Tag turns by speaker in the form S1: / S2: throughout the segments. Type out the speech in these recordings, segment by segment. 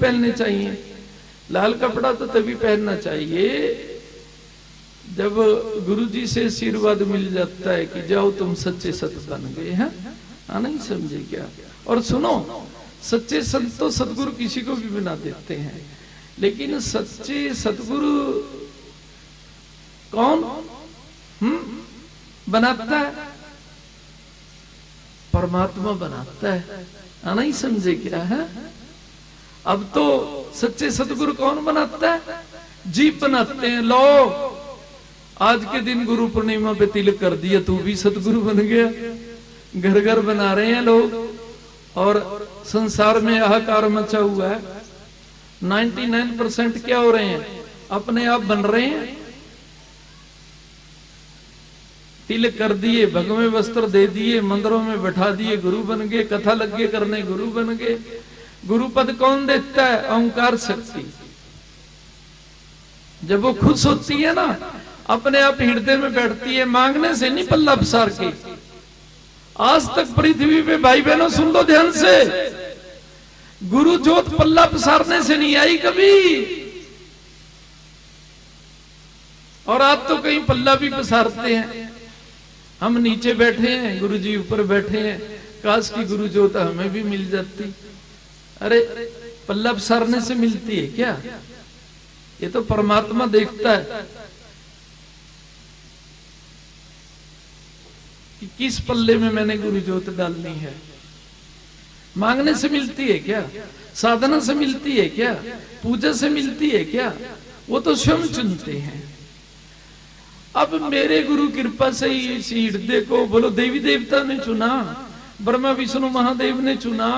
S1: पहनने चाहिए। लाल कपड़ा तो तभी पहनना चाहिए जब गुरुजी से आशीर्वाद मिल जाता है कि जाओ तुम सच्चे संत बन गए हैं। नहीं समझे क्या? और सुनो, सच्चे संत तो सतगुरु किसी को भी बना देते हैं, लेकिन सच्चे सतगुरु कौन बनाता है? परमात्मा बनाता है। नहीं समझे क्या है? अब तो सच्चे सतगुरु कौन बनाता है? जीव बनाते हैं। लो आज के दिन गुरु पूर्णिमा पे तिलक कर दिया, तू भी सतगुरु बन गया। घर घर बना रहे हैं लोग और संसार में हाहाकार मचा हुआ है। 99% क्या हो रहे हैं? अपने आप बन रहे हैं। तिलक कर दिए, भगवे वस्त्र दे दिए, मंदिरों में बैठा दिए, गुरु बन गए। कथा लगे करने, गुरु बन गए। गुरु पद कौन देता है? ओंकार शक्ति। जब वो खुश होती है ना, अपने आप हृदय में बैठती है, मांगने से नहीं, पल्ला पसार के। आज तक पृथ्वी पे भाई बहनों सुन लो ध्यान से, गुरु ज्योत पल्ला पसारने से नहीं आई कभी। और आज तो कहीं पल्ला भी पसारते हैं। हम नीचे बैठे हैं, गुरु जी ऊपर बैठे हैं। काश की गुरु ज्योत हमें भी मिल जाती। अरे पल्ला पसारने से मिलती है क्या? ये तो परमात्मा देखता है कि किस पल्ले में मैंने गुरु ज्योत डालनी है। मांगने से मिलती है क्या? साधना से मिलती है क्या? पूजा से मिलती है क्या? वो तो स्वयं चुनते हैं। अब मेरे गुरु कृपा से ही इस हृदय को बोलो देवी देवता ने चुना, ब्रह्मा विष्णु महादेव ने चुना,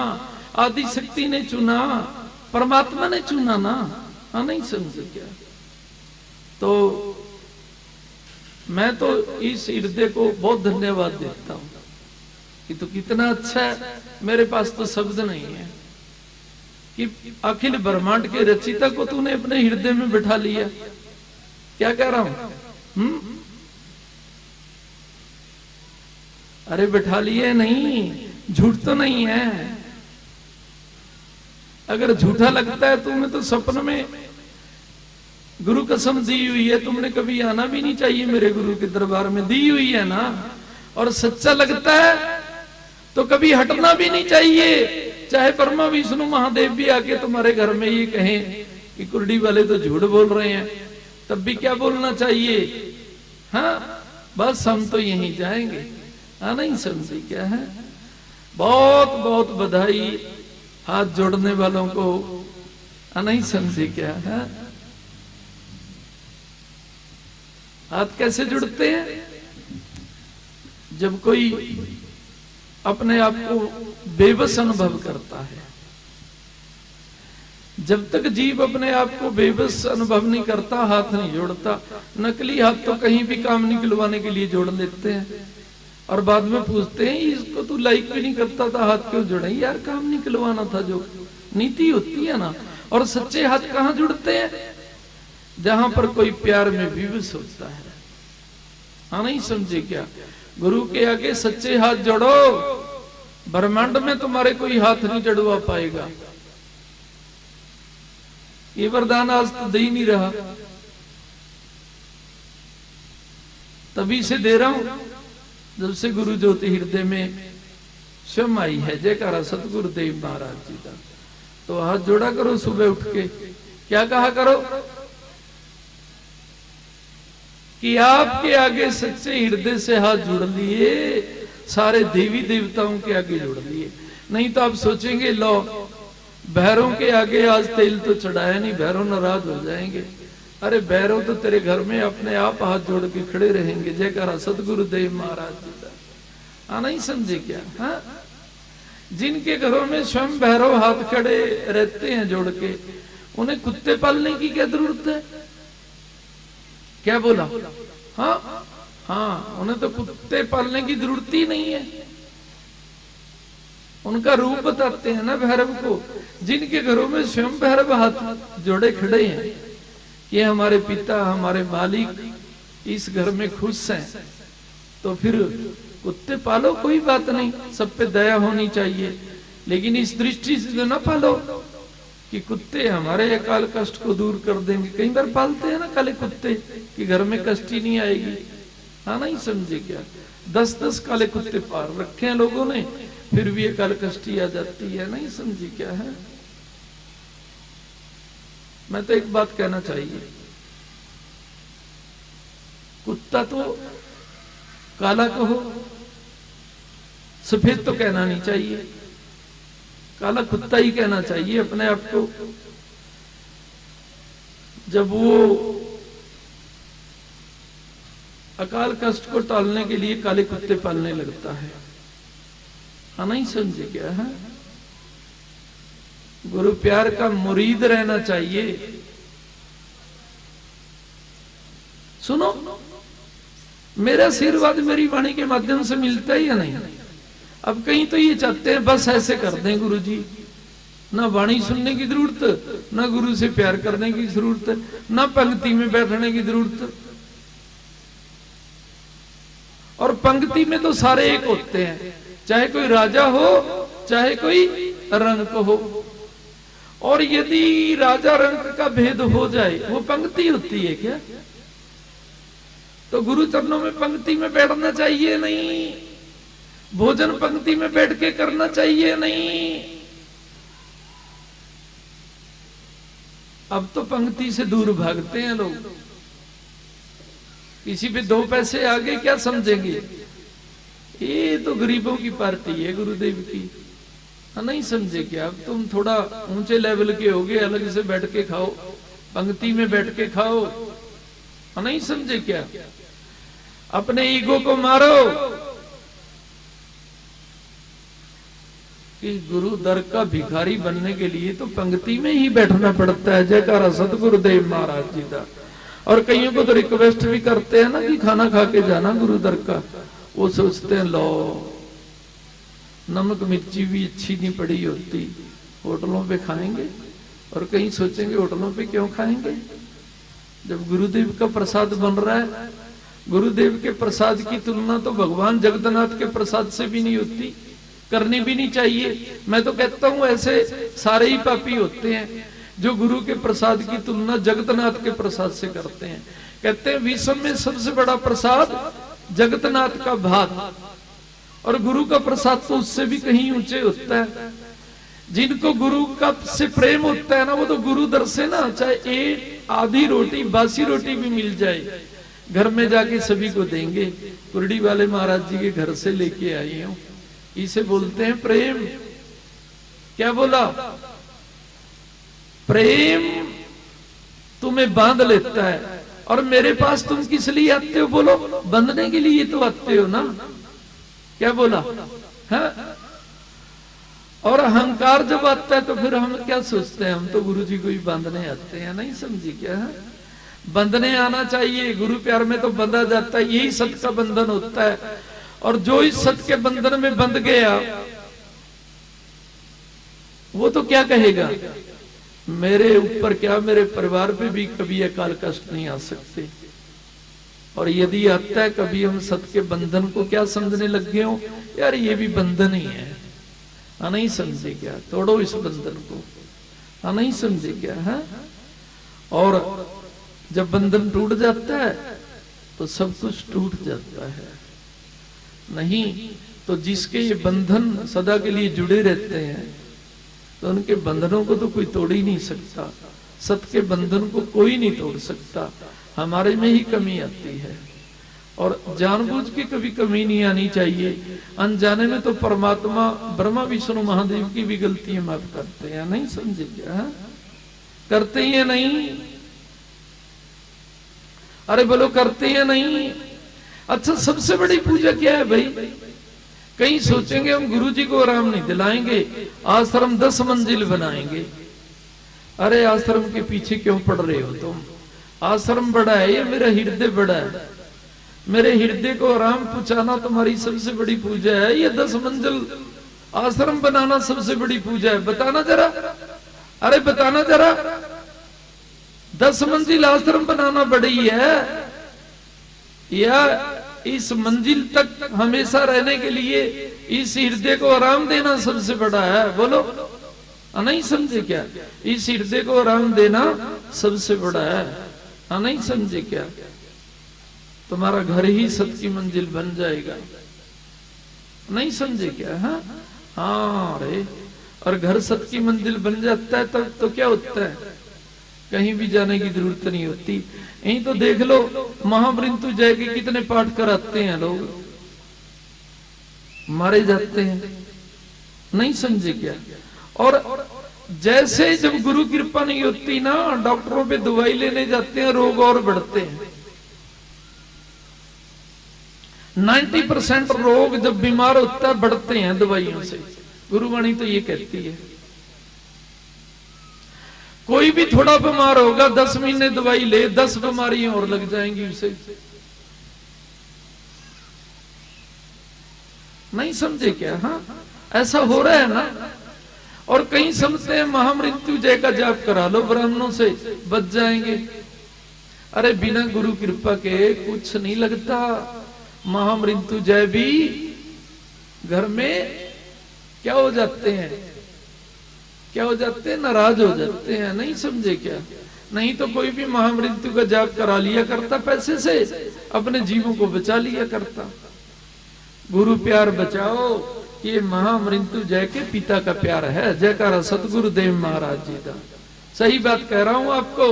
S1: आदि शक्ति ने चुना, परमात्मा ने चुना ना। नहीं समझे क्या? तो मैं तो इस हृदय को बहुत धन्यवाद देता हूं कि तो कितना अच्छा है। मेरे पास तो शब्द नहीं है कि अखिल ब्रह्मांड के रचिता को तूने अपने हृदय में बिठा लिया। क्या कह रहा हूं? अरे बिठा लिए नहीं, झूठ तो नहीं है। अगर झूठा लगता है तुम्हें तो सपन में गुरु कसम दी हुई है, तुमने कभी आना भी नहीं चाहिए मेरे गुरु के दरबार में, दी हुई है ना। और सच्चा लगता है तो कभी हटना भी नहीं चाहिए। चाहे ब्रह्मा विष्णु महादेव भी आके तुम्हारे घर में ये कहें कि कुर्डी वाले तो झूठ बोल रहे हैं, तब भी क्या बोलना चाहिए? हाँ बस हम तो यहीं जाएंगे। नहीं समझे क्या है? बहुत बहुत बधाई हाथ जोड़ने वालों को। नहीं समझे क्या है? हाथ कैसे जुड़ते हैं? जब कोई अपने आप को बेबस अनुभव करता है। जब तक जीव अपने आप को बेबस अनुभव नहीं करता, हाथ नहीं जोड़ता। नकली हाथ तो कहीं भी काम निकलवाने के लिए जोड़ लेते हैं और बाद में पूछते हैं इसको तू लाइक भी नहीं करता था, हाथ क्यों जोड़े? यार काम निकलवाना था, जो नीति होती है ना। और सच्चे हाथ कहाँ जुड़ते हैं? जहां पर कोई प्यार में विवश होता है। नहीं समझे क्या? गुरु के आगे सच्चे हाथ जोड़ो, ब्रह्मांड में तुम्हारे कोई हाथ नहीं जड़वा पाएगा। ये वरदान आज तो दे ही नहीं रहा, तभी से दे रहा हूं जब से गुरु ज्योति हृदय में स्वयं आई है। जयकारा सतगुरुदेव महाराज जी का। तो हाथ जोड़ा करो सुबह उठ के। क्या कहा करो कि आपके आगे सच्चे हृदय से हाथ जोड़ लिए, सारे देवी देवताओं के आगे जोड़ लिए। नहीं तो आप सोचेंगे लो भैरों के आगे आज तेल तो चढ़ाया नहीं, भैरव नाराज हो जाएंगे। अरे भैरव तो तेरे घर में अपने आप हाथ जोड़ के खड़े रहेंगे। जयकारा सतगुरुदेव महाराज जी का। नहीं समझे क्या? हाँ, जिनके घरों में स्वयं भैरव हाथ खड़े रहते हैं जोड़ के, उन्हें कुत्ते पालने की क्या जरूरत है? क्या बोला? हाँ हाँ, उन्हें तो कुत्ते पालने की जरूरत ही नहीं है। उनका रूप बताते हैं ना भैरव को। जिनके घरों में स्वयं भैरव हाथ जोड़े खड़े हैं कि हमारे पिता हमारे मालिक इस घर में खुश हैं, तो फिर कुत्ते पालो, कोई बात नहीं, सब पे दया होनी चाहिए, लेकिन इस दृष्टि से तो ना पालो कि कुत्ते हमारे अकाल कष्ट को दूर कर देंगे। कई बार पालते हैं ना काले कुत्ते कि घर में कष्ट ही नहीं आएगी। हाँ नहीं समझे क्या, 10-10 काले कुत्ते पाल रखे हैं लोगों ने, फिर भी अकाल कष्ट ही आ जाती है। नहीं समझे क्या है। मैं तो एक बात कहना चाहिए, कुत्ता तो काला कहो, सफेद तो कहना नहीं चाहिए, काला कुत्ता ही कहना चाहिए अपने आप को। जब वो अकाल कष्ट को टालने के लिए काले कुत्ते पालने लगता है। हाँ नहीं समझे क्या है। गुरु प्यार का मुरीद रहना चाहिए। सुनो, मेरा आशीर्वाद मेरी वाणी के माध्यम से मिलता है या नहीं। अब कहीं तो ये चाहते हैं बस ऐसे कर दें गुरु जी, ना वाणी सुनने की जरूरत, ना गुरु से प्यार करने की जरूरत, ना पंक्ति में बैठने की जरूरत। और पंक्ति में तो सारे एक होते हैं, चाहे कोई राजा हो चाहे कोई रंक हो। और यदि राजा रंक का भेद हो जाए, वो पंक्ति होती है क्या? तो गुरु चरणों में पंक्ति में बैठना चाहिए नहीं, भोजन पंक्ति में बैठ के करना चाहिए नहीं। अब तो पंक्ति से दूर भागते हैं लोग। किसी पे 2 पैसे आगे क्या समझेंगे, ये तो गरीबों की पार्टी है गुरुदेव की। नहीं समझे क्या? अब तुम थोड़ा ऊंचे लेवल के होगे, अलग से बैठ के खाओ, पंक्ति में बैठ के खाओ। नहीं समझे क्या? अपने ईगो को मारो कि गुरु दर का भिखारी बनने के लिए तो पंक्ति में ही बैठना पड़ता है। जयकारा सतगुरुदेव महाराज जी का। और कईयों को तो रिक्वेस्ट भी करते हैं ना कि खाना खा के जाना गुरु दर का। वो सोचते हैं लो नमक मिर्ची भी अच्छी नहीं पड़ी होती, होटलों पे खाएंगे। और कहीं सोचेंगे होटलों पे क्यों खाएंगे, जब गुरुदेव का प्रसाद बन रहा है। गुरुदेव के प्रसाद की तुलना तो भगवान जगन्नाथ के प्रसाद से भी नहीं होती, करनी भी नहीं चाहिए। मैं तो कहता हूं ऐसे सारे ही पापी होते हैं जो गुरु के प्रसाद की तुलना जगन्नाथ के प्रसाद से करते हैं। कहते हैं विश्व में सबसे बड़ा प्रसाद जगन्नाथ का भात, और गुरु का प्रसाद तो उससे भी कहीं ऊंचे होता है। जिनको गुरु का से प्रेम होता है ना, वो तो गुरु दर से ना चाहे एक आधी रोटी बासी रोटी भी मिल जाए घर में जाके सभी को देंगे। कुरडी वाले महाराज जी के घर से लेके आई हूं, इसे बोलते हैं प्रेम। क्या बोला? प्रेम तुम्हें बांध लेता है। और मेरे पास तुम किस लिए आते हो? बोलो, बंधने के लिए तो आते हो ना। क्या बोला है? और अहंकार जब आता है तो फिर हम क्या सोचते हैं, हम तो गुरु जी को ही बांधने आते हैं। नहीं समझी क्या है? बंधने आना चाहिए। गुरु प्यार में तो बंधा जाता है, यही सत का बंधन होता है। और जो इस सत के बंधन में बंध गया वो तो क्या कहेगा, मेरे ऊपर क्या मेरे परिवार पे भी कभी अकाल कष्ट नहीं आ सकते। और यदि आता है कभी हम सत के बंधन को क्या समझने लग गए हो, यार ये भी बंधन ही है। नहीं समझे क्या? तोड़ो इस बंधन को। नहीं समझे क्या है? और जब बंधन टूट जाता है तो सब कुछ टूट जाता है। नहीं तो जिसके ये बंधन सदा के लिए जुड़े रहते हैं तो उनके बंधनों को तो कोई तोड़ ही नहीं सकता। सत के बंधन को कोई नहीं तोड़ सकता। हमारे में ही कमी आती है, और जानबूझ के कभी कमी नहीं आनी चाहिए। अनजाने में तो परमात्मा ब्रह्मा विष्णु महादेव की भी गलतियां माफ करते हैं। नहीं समझे क्या? करते ही नहीं? अरे बोलो, करते हैं नहीं? अच्छा, सबसे बड़ी पूजा क्या है भाई? कहीं सोचेंगे हम गुरु जी को आराम नहीं दिलाएंगे, आश्रम 10 मंजिल बनाएंगे। अरे आश्रम के पीछे क्यों पड़ रहे हो तुम? आश्रम बड़ा है, ये मेरा हृदय बड़ा है। मेरे हृदय को आराम पहुंचाना तुम्हारी सबसे बड़ी पूजा है। ये 10 मंजिल आश्रम बनाना सबसे बड़ी पूजा है। बताना जरा, अरे बताना जरा, 10 मंजिल आश्रम बनाना बड़ी है या इस मंजिल तक हमेशा रहने के लिए इस हृदय को आराम देना सबसे बड़ा है? बोलो, नहीं समझे क्या? इस हृदय को आराम देना सबसे बड़ा है। नहीं समझे क्या? तुम्हारा घर ही सत की मंजिल बन जाएगा। नहीं समझे क्या? हाँ अरे, और घर सत की मंजिल बन जाता है तब तो क्या होता है, कहीं भी जाने की जरूरत नहीं होती। यही तो देख लो, महामृत्युंजय के कितने पाठ कराते हैं लोग, मारे जाते हैं। नहीं समझे क्या? और जैसे जब गुरु कृपा नहीं होती ना, डॉक्टरों पे दवाई लेने जाते हैं, रोग और बढ़ते हैं। 90% रोग जब बीमार होता है बढ़ते हैं दवाइयों से। गुरुवाणी तो ये कहती है। कोई भी थोड़ा बीमार होगा, 10 महीने दवाई ले, 10 बीमारियां और लग जाएंगी उसे। नहीं समझे क्या? ऐसा हो रहा है ना। और कहीं समझते हैं महामृत्युंजय का जाप करा लो, ब्राह्मणों से बच जाएंगे। अरे बिना गुरु कृपा के कुछ नहीं लगता। महामृत्युंजय भी घर में क्या हो जाते हैं, क्या हो जाते हैं, नाराज हो जाते हैं। नहीं समझे क्या? नहीं तो कोई भी महामृत्यु का जाप करा लिया करता, पैसे से अपने जीवों को बचा लिया करता। गुरु प्यार बचाओ, ये महामृत्युंजय के पिता का प्यार है। जयकारा सतगुरुदेव महाराज जी का। सही बात कह रहा हूं आपको।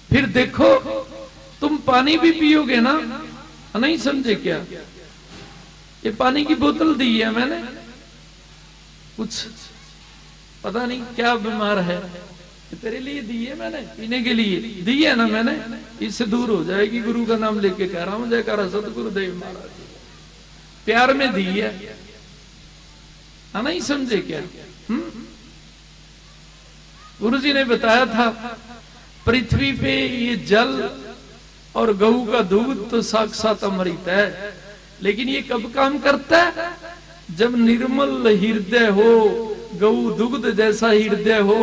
S1: फिर देखो, तुम पानी भी पियोगे ना। नहीं समझे क्या? ये पानी की बोतल दी है मैंने, कुछ पता नहीं क्या बीमार है, तेरे लिए दी है मैंने, पीने के लिए दी है ना मैंने, इससे दूर हो जाएगी। गुरु का नाम लेके कह रहा हूं, जयकारा सतगुरुदेव महाराज जी। प्यार में दी है। नहीं समझे क्या? गुरु जी ने बताया था, पृथ्वी पे ये जल और गऊ का दूध तो साक्षात अमृत है। लेकिन ये कब काम करता है? जब निर्मल हृदय हो, गऊ दुग्ध जैसा हृदय हो,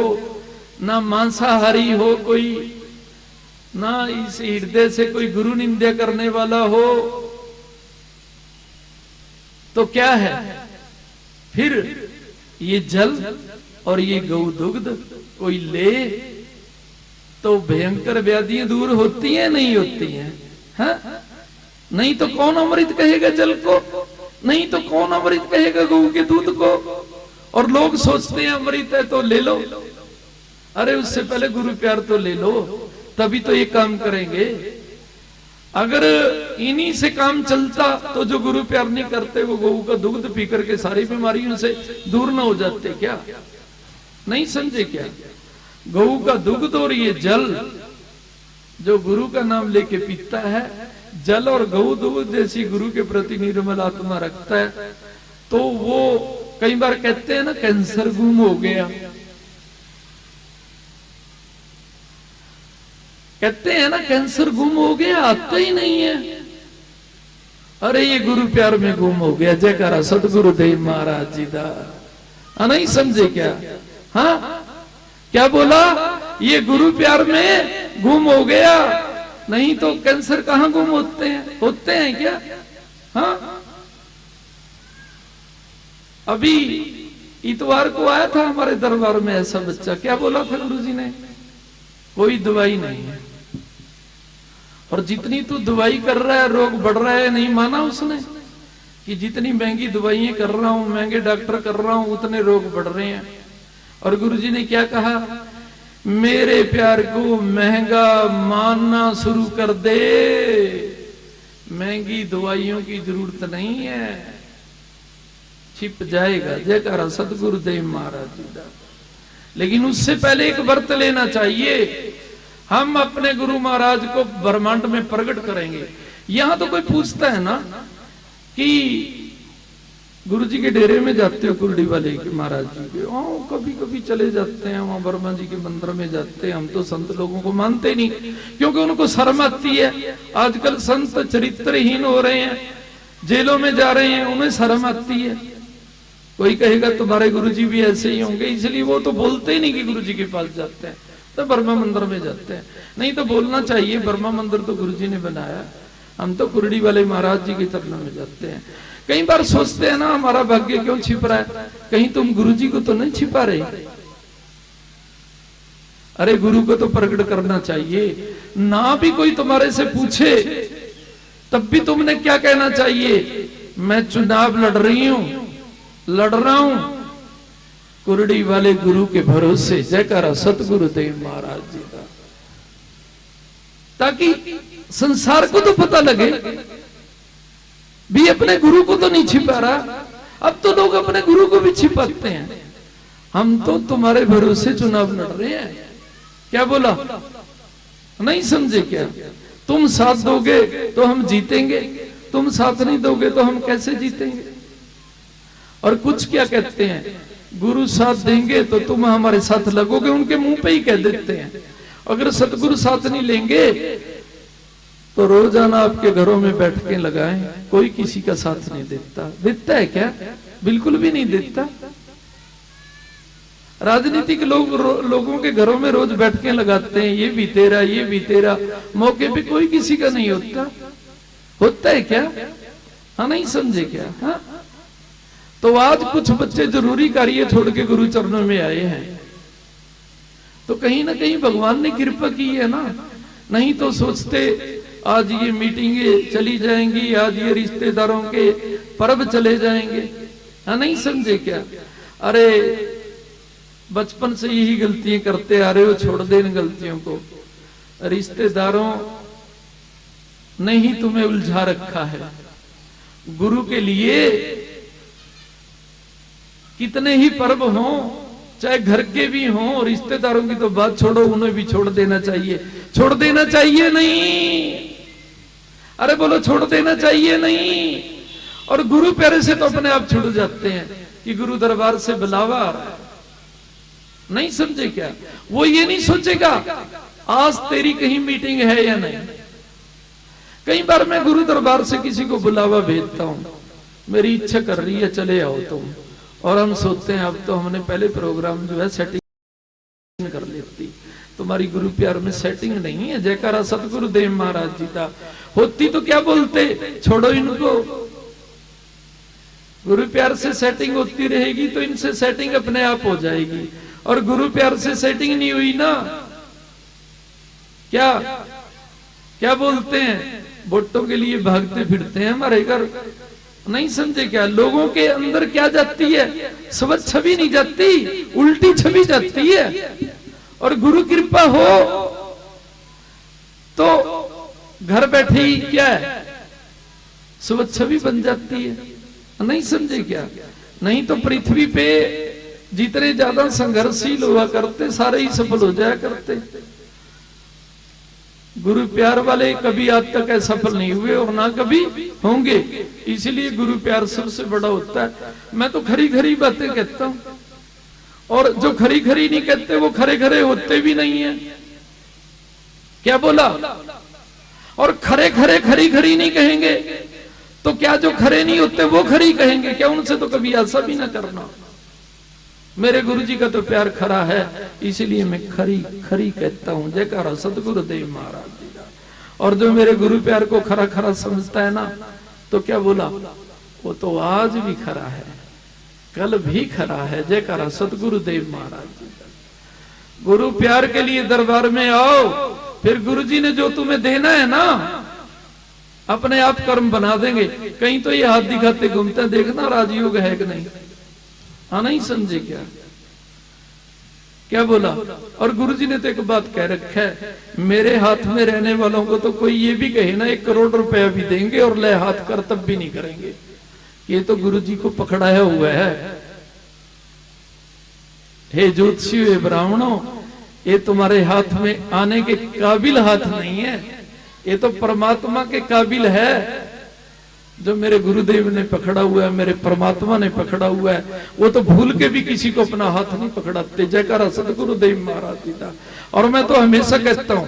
S1: ना मांसाहारी हो कोई, ना इस हृदय से कोई गुरु निंदा करने वाला हो, तो क्या है फिर? ये जल और ये गऊ दुग्ध कोई ले तो भयंकर व्याधियां दूर होती हैं, नहीं होती हैं? नहीं तो कौन अमृत कहेगा जल को? नहीं तो कौन अमृत कहेगा गऊ के दूध को? और लोग सोचते हैं अमृत है तो ले लो। अरे उससे पहले गुरु प्यार तो ले लो, तभी तो ये काम करेंगे। अगर इन्हीं से काम चलता तो जो गुरु प्यार नहीं करते वो गऊ का दूध पी करके सारी बीमारियों से दूर ना हो जाते क्या? नहीं समझे क्या? गऊ का दुग्ध और ये जल जो गुरु का नाम लेके पीता है, जल और गऊ दूध जैसी गुरु के प्रति निर्मल आत्मा रखता है, तो वो कई बार कहते हैं ना, कैंसर गुम हो गया, कहते हैं ना कैंसर गुम हो गया, आता ही नहीं है। अरे ये गुरु प्यार में गुम हो गया। जयकारा सतगुरुदेव महाराज जी का। नहीं समझे क्या? क्या बोला? ये गुरु प्यार में गुम हो गया। नहीं तो कैंसर कहां गुम होते हैं? होते हैं क्या? अभी इतवार को आया था हमारे दरबार में ऐसा बच्चा। क्या बोला था गुरुजी ने? कोई दवाई नहीं है, और जितनी तू दवाई कर रहा है रोग बढ़ रहा है। नहीं माना उसने कि जितनी महंगी दवाइयां कर रहा हूं, महंगे डॉक्टर कर रहा हूं, उतने रोग बढ़ रहे हैं। और गुरुजी ने क्या कहा? मेरे प्यार को महंगा मानना शुरू कर दे, महंगी दवाइयों की जरूरत नहीं है, छिप जाएगा। जयकारा सतगुरुदेव महाराज जी का। लेकिन उससे पहले एक व्रत लेना चाहिए। हम अपने गुरु महाराज को ब्रह्मांड में प्रकट करेंगे। यहां तो कोई पूछता है ना कि गुरु जी के डेरे में जाते हो, कुर्डी वाले के महाराज जी के? कभी कभी चले जाते हैं, वहां वर्मा जी के मंदिर में जाते हैं। हम तो संत लोगों को मानते नहीं, क्योंकि उनको शर्म आती है। आजकल संत चरित्रहीन हो रहे हैं, जेलों में जा रहे हैं, उन्हें शर्म आती है। कोई कहेगा तुम्हारे गुरुजी भी ऐसे ही होंगे, इसलिए वो तो बोलते ही नहीं कि गुरुजी के पास जाते हैं, तो बर्मा मंदिर में जाते हैं। नहीं तो बोलना चाहिए, बर्मा मंदिर तो गुरुजी ने बनाया, हम तो कुर्डी वाले महाराज जी के चरणों में जाते हैं। कई बार सोचते हैं ना, हमारा भाग्य क्यों छिप रहा है, कहीं तुम गुरुजी को तो नहीं छिपा रहे। अरे गुरु को तो प्रकट करना चाहिए। ना भी कोई तुम्हारे से पूछे तब भी तुमने क्या कहना चाहिए, मैं चुनाव लड़ रहा हूं कुरड़ी वाले गुरु के भरोसे। जयकारा सतगुरुदेव महाराज जी का। ताकि संसार को तो पता लगे भी अपने गुरु को तो नहीं छिपा रहा। अब तो लोग अपने गुरु को भी छिपाते हैं। हम तो तुम्हारे भरोसे चुनाव लड़ रहे हैं। क्या बोला, नहीं समझे क्या? तुम साथ दोगे तो हम जीतेंगे, तुम साथ नहीं दोगे तो हम कैसे जीतेंगे? और कुछ क्या कहते हैं, गुरु साथ देंगे तो तुम हमारे साथ लगोगे, उनके मुंह पे ही कह देते हैं। अगर सतगुरु साथ नहीं लेंगे तो रोजाना आपके घरों में बैठ के लगाएं, कोई किसी का साथ नहीं देता है क्या? बिल्कुल भी नहीं देता। राजनीतिक लोगों के घरों में रोज बैठ के लगाते हैं, ये भी तेरा, मौके पे कोई किसी का नहीं होता है क्या? हाँ, नहीं समझे क्या? हाँ, तो आज कुछ बच्चे जरूरी कार्य छोड़ के गुरु चरणों में आए हैं, तो कहीं ना कहीं भगवान ने कृपा की है ना। नहीं तो सोचते आज ये मीटिंगें चली जाएंगी, आज ये रिश्तेदारों के पर्व चले जाएंगे। हाँ, नहीं समझे क्या? अरे बचपन से यही गलतियां करते आ रहे हो, छोड़ दे इन गलतियों को। रिश्तेदारों ने ही तुम्हें उलझा रखा है। गुरु के लिए कितने ही पर्व हों, चाहे घर के भी हों, रिश्तेदारों की तो बात छोड़ो, उन्हें भी छोड़ देना चाहिए। छोड़ देना चाहिए नहीं? अरे बोलो, छोड़ देना चाहिए नहीं? और गुरु प्यारे से तो अपने आप छुड़ जाते हैं कि गुरु दरबार से बुलावा आ रहा है। नहीं समझे क्या? वो ये नहीं सोचेगा आज तेरी कहीं मीटिंग है या नहीं। कई बार मैं गुरु दरबार से किसी को बुलावा भेजता हूं, मेरी इच्छा कर रही है चले आओ तुम, और हम सोचते हैं अब तो हमने पहले प्रोग्राम जो है सेटिंग कर लेती, तुम्हारी गुरु प्यार में सेटिंग नहीं है। जयकारा सतगुरुदेव महाराज जी का। होती तो क्या बोलते, छोड़ो इनको, गुरु प्यार से सेटिंग होती रहेगी तो इनसे सेटिंग अपने आप हो जाएगी। और गुरु प्यार से सेटिंग नहीं हुई ना, क्या बोलते हैं, वोटों के लिए भागते फिरते हैं हमारे घर। नहीं समझे क्या? लोगों के अंदर क्या जाती है, स्वच्छ छवि नहीं जाती, उल्टी छवि जाती है। और गुरु कृपा हो तो घर बैठे ही क्या है, स्वच्छ छवि बन जाती है। नहीं समझे क्या? नहीं तो पृथ्वी पे जितने ज्यादा संघर्षशील हुआ करते सारे ही सफल हो जाया करते। गुरु प्यार वाले कभी आज तक असफल नहीं हुए और ना कभी होंगे। इसलिए गुरु प्यार सबसे बड़ा होता है। मैं तो खरी खरी बातें कहता हूं, और जो खरी खरी नहीं कहते वो खरे खरे होते भी नहीं है। क्या बोला? और खरे खरे खरी खरी नहीं कहेंगे तो क्या जो खरे नहीं होते वो खरी कहेंगे क्या? उनसे तो कभी ऐसा भी ना करना। मेरे गुरुजी का तो प्यार खरा है, इसलिए मैं खरी खरी कहता हूं। जयकारा सतगुरुदेव महाराज जी का। और जो मेरे गुरु प्यार को खरा खरा समझता है ना, तो क्या बोला, वो तो आज भी खरा है, कल भी खरा है। जयकारा सतगुरुदेव महाराज जी का। गुरु प्यार के लिए दरबार में आओ, फिर गुरुजी ने जो तुम्हें देना है ना, अपने आप कर्म बना देंगे। कहीं तो ये हाथ दिखाते घूमते, देखना राजयोग है कि नहीं। हाँ, नहीं समझे क्या बोला? और गुरुजी ने तो एक बात कह रखा है, मेरे हाथ में रहने वालों को तो कोई ये भी कहे ना 1 करोड़ रुपया भी देंगे और ले हाथ कर तब भी नहीं करेंगे। ये तो गुरुजी को पकड़ाया हुआ है। हे ज्योतिषियों, हे ब्राह्मणों, ये तुम्हारे हाथ में आने के काबिल हाथ नहीं है, ये तो परमात्मा के काबिल है। जो मेरे गुरुदेव ने पकड़ा हुआ है, मेरे परमात्मा ने पकड़ा हुआ है, वो तो भूल के भी किसी को अपना हाथ नहीं पकड़ाते। जयकारा सतगुरुदेव महाराज जी का। और मैं तो हमेशा कहता हूं,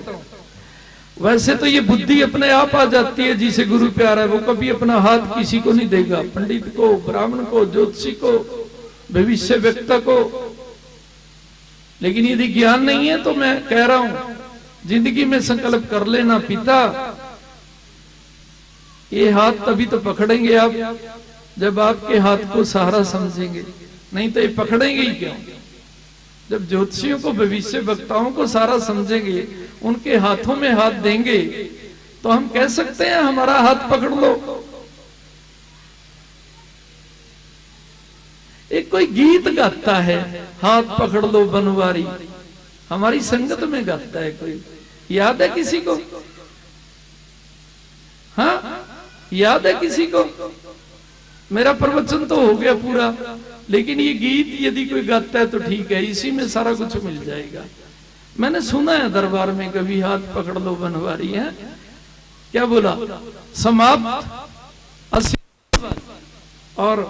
S1: वैसे तो ये बुद्धि अपने आप आ जाती है, जिसे गुरु प्यार है वो कभी अपना हाथ किसी को नहीं देगा, पंडित को, ब्राह्मण को, ज्योतिषी को, भविष्य वक्ता को। लेकिन यदि ज्ञान नहीं है तो मैं कह रहा हूं, जिंदगी में संकल्प कर लेना, पिता ये हाथ तभी तो पकड़ेंगे आप जब आपके हाथ को सहारा समझेंगे, नहीं तो ये पकड़ेंगे ही क्यों। जब ज्योतिषियों को, भविष्य वक्ताओं को सहारा समझेंगे, उनके हाथों में हाथ देंगे, तो हम कह सकते हैं हमारा हाथ पकड़ लो। एक कोई गीत गाता है, हाथ पकड़ लो बनवारी, हमारी संगत में गाता है कोई, याद है किसी को? हाँ, याद है किसी को? मेरा प्रवचन तो हो गया पूरा, लेकिन ये गीत यदि कोई गाता है तो ठीक है, इसी में सारा कुछ मिल जाएगा। मैंने सुना है दरबार में कभी, हाथ पकड़ लो बनवारी है, क्या बोला? समाप्त। और